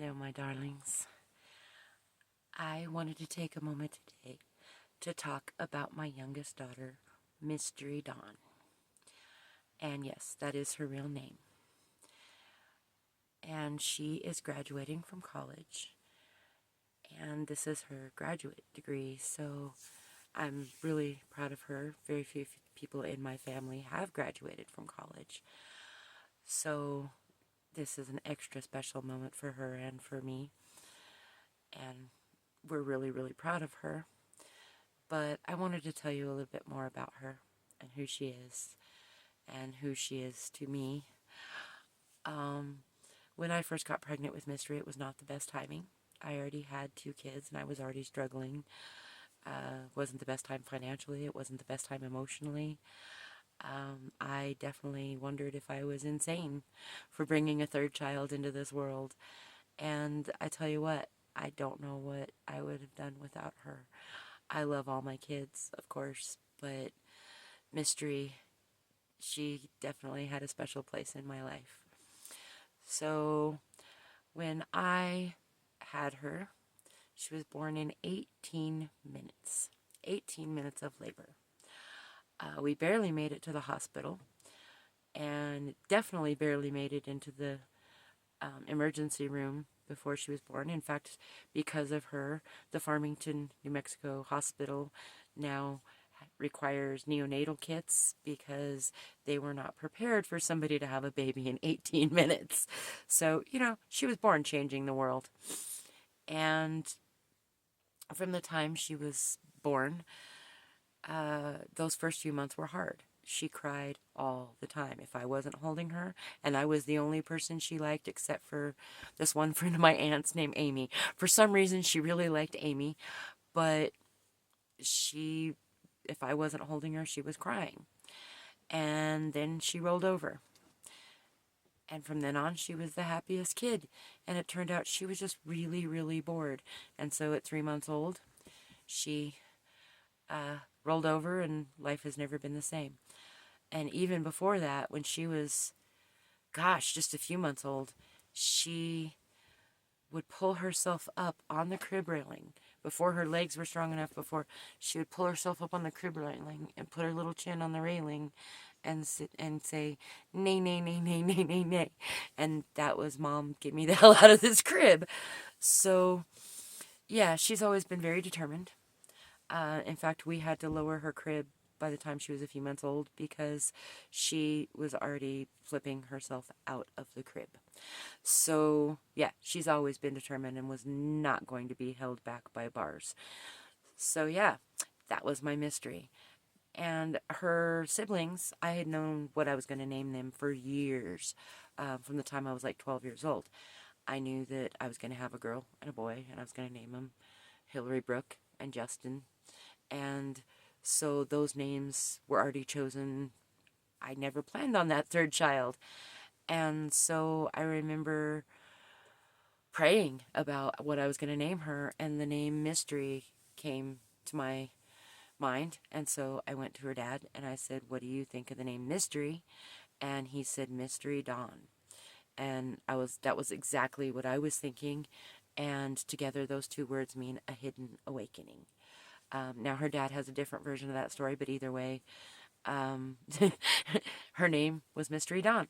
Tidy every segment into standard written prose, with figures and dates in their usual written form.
Hello, my darlings. I wanted to take a moment today to talk about my youngest daughter, Mystery Dawn. And yes, that is her real name. And she is graduating from college. And this is her graduate degree, so I'm really proud of her. Very few people in my family have graduated from college. So this is an extra special moment for her and for me. And we're really, really proud of her. But I wanted to tell you a little bit more about her and who she is and who she is to me. When I first got pregnant with Mystery, it was not the best timing. I already had 2 kids and I was already struggling. Wasn't the best time financially. It wasn't the best time emotionally. I definitely wondered if I was insane for bringing a 3rd child into this world. And I tell you what, I don't know what I would have done without her. I love all my kids, of course, but Mystery, she definitely had a special place in my life. So when I had her, she was born in 18 minutes. 18 minutes of labor. We barely made it to the hospital, and definitely barely made it into the emergency room before she was born. In fact, because of her, the Farmington, New Mexico hospital now requires neonatal kits because they were not prepared for somebody to have a baby in 18 minutes. So, she was born changing the world. And from the time she was born, those first few months were hard. She cried all the time if I wasn't holding her, and I was the only person she liked except for this one friend of my aunt's named Amy. For some reason, she really liked Amy, but if I wasn't holding her, she was crying. And then she rolled over. And from then on, she was the happiest kid. And it turned out she was just really, really bored. And so at 3 months old, she rolled over, and life has never been the same. And even before that, when she was, just a few months old, she would pull herself up on the crib railing. Before her legs were strong enough, before she would pull herself up on the crib railing and put her little chin on the railing and sit and say, nay, nay, nay, nay, nay, nay, nay. And that was, Mom, get me the hell out of this crib. So, yeah, she's always been very determined. In fact, we had to lower her crib by the time she was a few months old because she was already flipping herself out of the crib. So, yeah, she's always been determined and was not going to be held back by bars. So, yeah, that was my Mystery. And her siblings, I had known what I was going to name them for years, from the time I was like 12 years old. I knew that I was going to have a girl and a boy, and I was going to name them Hillary Brooke and Justin. And so those names were already chosen. I never planned on that 3rd child. And so I remember praying about what I was going to name her, and the name Mystery came to my mind. And so I went to her dad and I said, what do you think of the name Mystery? And he said, Mystery Dawn. And that was exactly what I was thinking. And together those 2 words mean a hidden awakening. Now her dad has a different version of that story, but either way, her name was Mystery Dawn.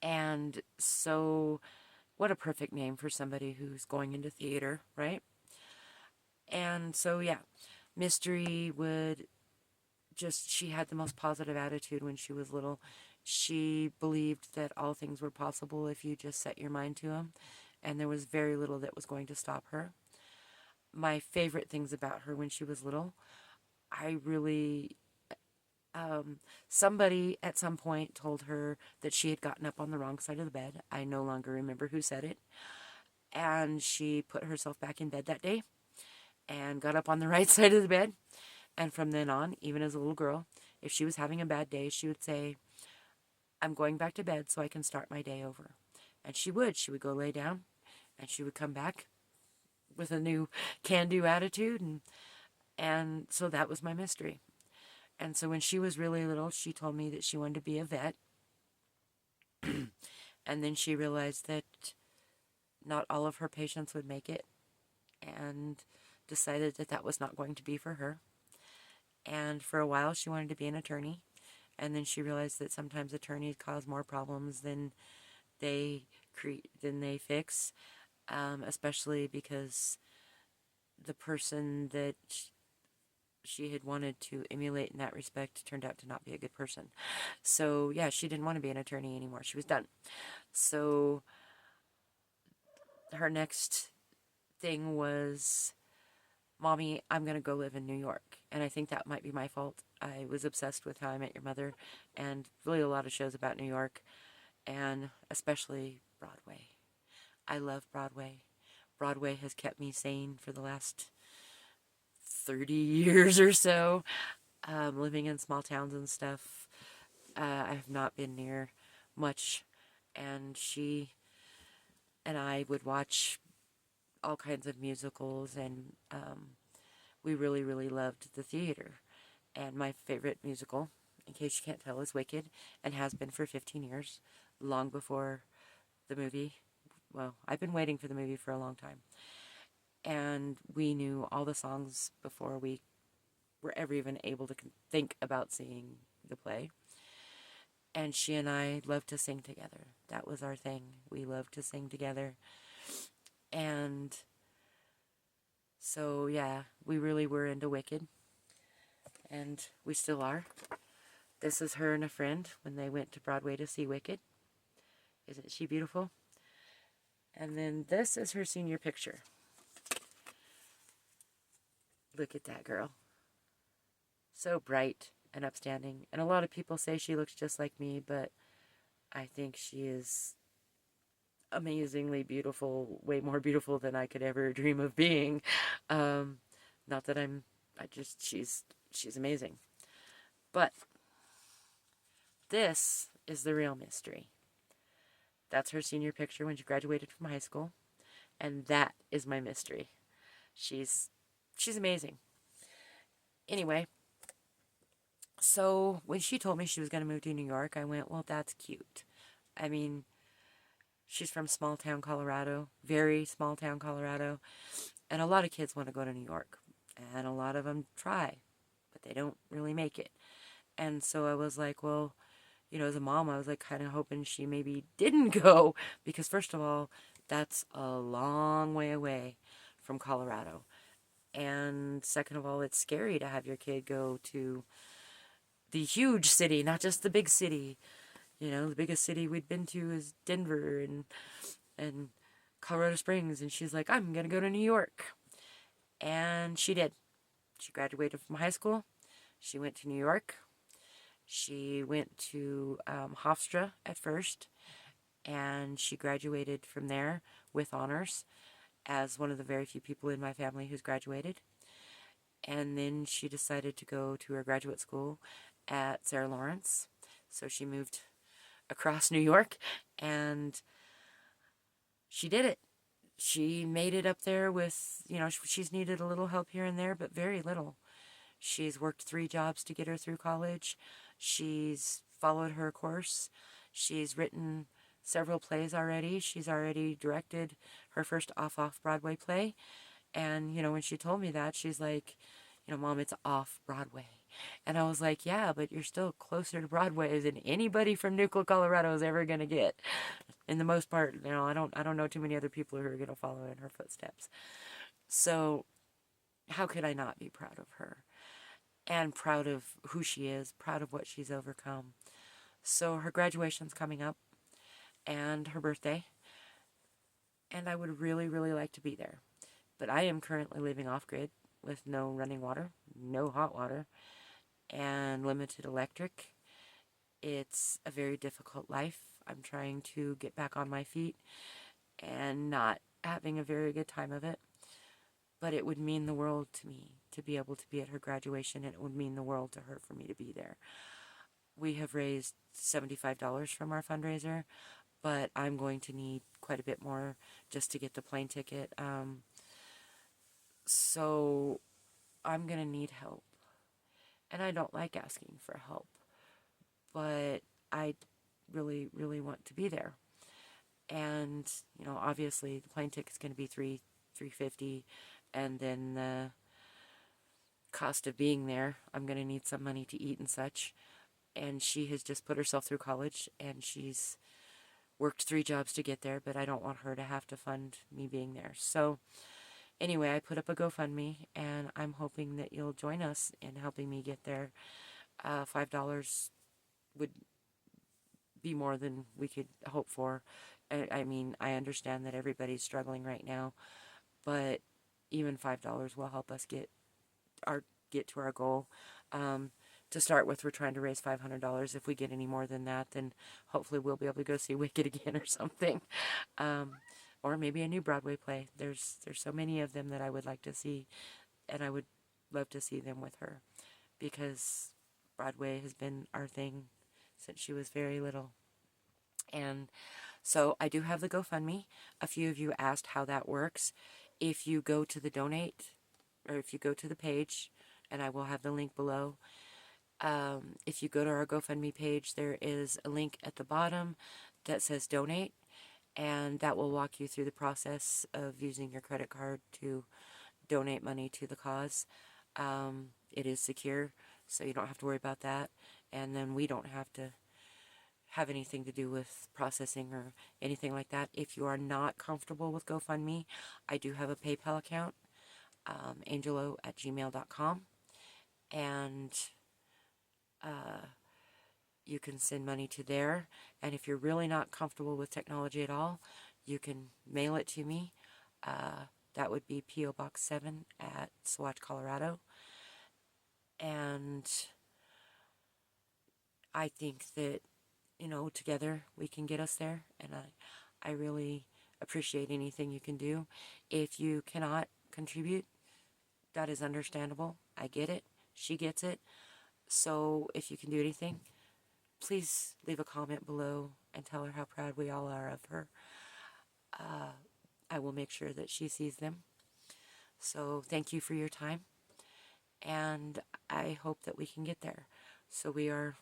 And so what a perfect name for somebody who's going into theater, right? And so, yeah, Mystery she had the most positive attitude when she was little. She believed that all things were possible if you just set your mind to them, and there was very little that was going to stop her. My favorite things about her when she was little, somebody at some point told her that she had gotten up on the wrong side of the bed. I no longer remember who said it. And she put herself back in bed that day and got up on the right side of the bed. And from then on, even as a little girl, if she was having a bad day, she would say, I'm going back to bed so I can start my day over. And she would go lay down, and she would come back with a new can-do attitude. And so that was my Mystery. And so when she was really little, she told me that she wanted to be a vet. And then she realized that not all of her patients would make it, and decided that that was not going to be for her. And for a while, she wanted to be an attorney. And then she realized that sometimes attorneys cause more problems than they fix, especially because the person that she had wanted to emulate in that respect turned out to not be a good person. So yeah, she didn't want to be an attorney anymore. She was done. So her next thing was, Mommy, I'm going to go live in New York. And I think that might be my fault. I was obsessed with How I Met Your Mother and really a lot of shows about New York, and especially Broadway. I love Broadway. Broadway has kept me sane for the last 30 years or so, living in small towns and stuff. I have not been near much, and she and I would watch all kinds of musicals, and we really, really loved the theater. And my favorite musical, in case you can't tell, is Wicked, and has been for 15 years, long before the movie. Well, I've been waiting for the movie for a long time. And we knew all the songs before we were ever even able to think about seeing the play. And she and I loved to sing together. That was our thing. We loved to sing together. And so, yeah, we really were into Wicked. And we still are. This is her and a friend when they went to Broadway to see Wicked. Isn't she beautiful? And then this is her senior picture. Look at that girl. So bright and upstanding. And a lot of people say she looks just like me, but I think she is amazingly beautiful, way more beautiful than I could ever dream of being. Not that she's amazing. But this is the real mystery. That's her senior picture when she graduated from high school. And that is my mystery. She's amazing. Anyway, so when she told me she was going to move to New York, I went, well, that's cute. I mean, she's from small town Colorado, very small town Colorado, and a lot of kids want to go to New York, and a lot of them try, but they don't really make it. And so I was like, well, as a mom, I was like kind of hoping she maybe didn't go, because first of all, that's a long way away from Colorado. And second of all, it's scary to have your kid go to the huge city, not just the big city. The biggest city we'd been to is Denver and Colorado Springs. And she's like, I'm going to go to New York. And she did. She graduated from high school. She went to New York. She went to Hofstra at first. And she graduated from there with honors as one of the very few people in my family who's graduated. And then she decided to go to her graduate school at Sarah Lawrence. So she moved across New York, and she did it. She made it up there with, she's needed a little help here and there, but very little. She's worked 3 jobs to get her through college. She's followed her course. She's written several plays already. She's already directed her first off-Broadway play. And, when she told me that, she's like, Mom, it's off-Broadway. And I was like, yeah, but you're still closer to Broadway than anybody from Nuclear, Colorado is ever going to get. In the most part, I don't know too many other people who are going to follow in her footsteps. So how could I not be proud of her? And proud of who she is, proud of what she's overcome. So her graduation's coming up, and her birthday. And I would really, really like to be there. But I am currently living off-grid with no running water, no hot water, and limited electric. It's a very difficult life. I'm trying to get back on my feet and not having a very good time of it. But it would mean the world to me to be able to be at her graduation, and it would mean the world to her for me to be there. We have raised $75 from our fundraiser, but I'm going to need quite a bit more just to get the plane ticket. So I'm going to need help. And I don't like asking for help, but I really, really want to be there. And, you know, obviously the plane ticket's going to be $350, and then the cost of being there, I'm going to need some money to eat and such. And she has just put herself through college, and she's worked 3 jobs to get there, but I don't want her to have to fund me being there. So anyway, I put up a GoFundMe, and I'm hoping that you'll join us in helping me get there. $5 would be more than we could hope for. I mean, I understand that everybody's struggling right now, but even $5 will help us get to our goal. To start with, we're trying to raise $500. If we get any more than that, then hopefully we'll be able to go see Wicked again or something, or maybe a new Broadway play. There's so many of them that I would like to see, and I would love to see them with her, because Broadway has been our thing since she was very little. And so I do have the GoFundMe. A few of you asked how that works. If you go to the donate, or if you go to the page, and I will have the link below. If you go to our GoFundMe page, there is a link at the bottom that says donate, and that will walk you through the process of using your credit card to donate money to the cause. It is secure, so you don't have to worry about that, and then we don't have to have anything to do with processing or anything like that. If you are not comfortable with GoFundMe, I do have a PayPal account, angelo@gmail.com, and you can send money to there. And if you're really not comfortable with technology at all, you can mail it to me. That would be P.O. Box 7 at Saguache, Colorado. And I think that, you know, together we can get us there. And I really appreciate anything you can do. If you cannot contribute, that is understandable. I get it. She gets it. So if you can do anything, please leave a comment below and tell her how proud we all are of her. I will make sure that she sees them. So thank you for your time, and I hope that we can get there. So we are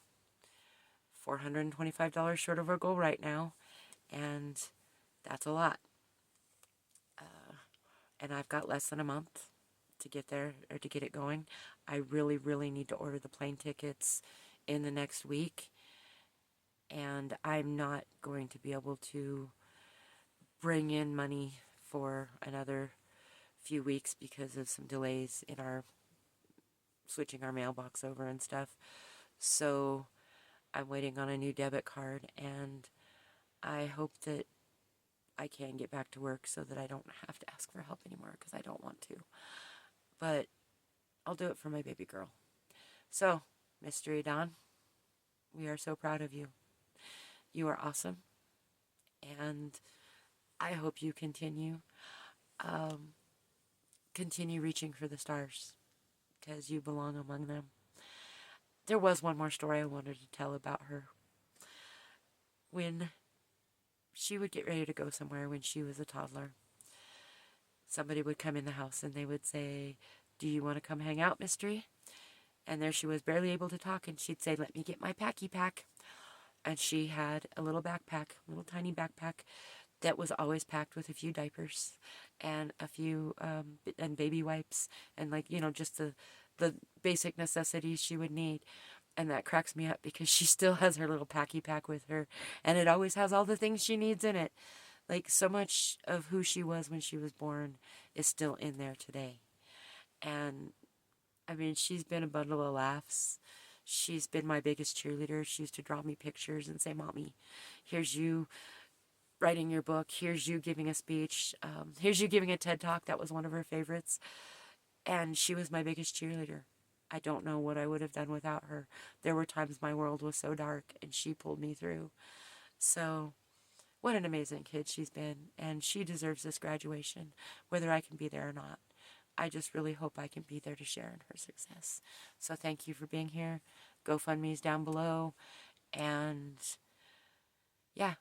$425 short of our goal right now, and that's a lot. And I've got less than a month to get there, or to get it going. I really, really need to order the plane tickets in the next week, and I'm not going to be able to bring in money for another few weeks because of some delays in our switching our mailbox over and stuff. So I'm waiting on a new debit card, and I hope that I can get back to work so that I don't have to ask for help anymore, because I don't want to. But I'll do it for my baby girl. So, Mystery Dawn, we are so proud of you. You are awesome. And I hope you continue reaching for the stars, because you belong among them. There was one more story I wanted to tell about her. When she would get ready to go somewhere when she was a toddler, somebody would come in the house and they would say, "Do you want to come hang out, Mystery?" And there she was, barely able to talk, and she'd say, "Let me get my packy pack." And she had a little backpack, a little tiny backpack that was always packed with a few diapers and a few and baby wipes, and, like, you know, just the basic necessities she would need. And that cracks me up, because she still has her little packy pack with her, and it always has all the things she needs in it. Like, so much of who she was when she was born is still in there today. And I mean, she's been a bundle of laughs. She's been my biggest cheerleader. She used to draw me pictures and say, "Mommy, here's you writing your book. Here's you giving a speech. Here's you giving a TED Talk." That was one of her favorites. And she was my biggest cheerleader. I don't know what I would have done without her. There were times my world was so dark, and she pulled me through. So what an amazing kid she's been. And she deserves this graduation, whether I can be there or not. I just really hope I can be there to share in her success. So thank you for being here. GoFundMe is down below. And yeah,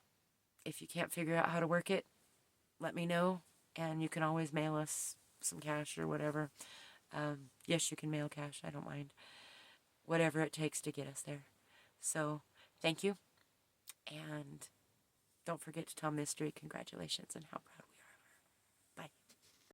if you can't figure out how to work it, let me know. And you can always mail us some cash or whatever. Yes, you can mail cash. I don't mind. Whatever it takes to get us there. So thank you. And Don't forget to tell Mystery congratulations and how proud we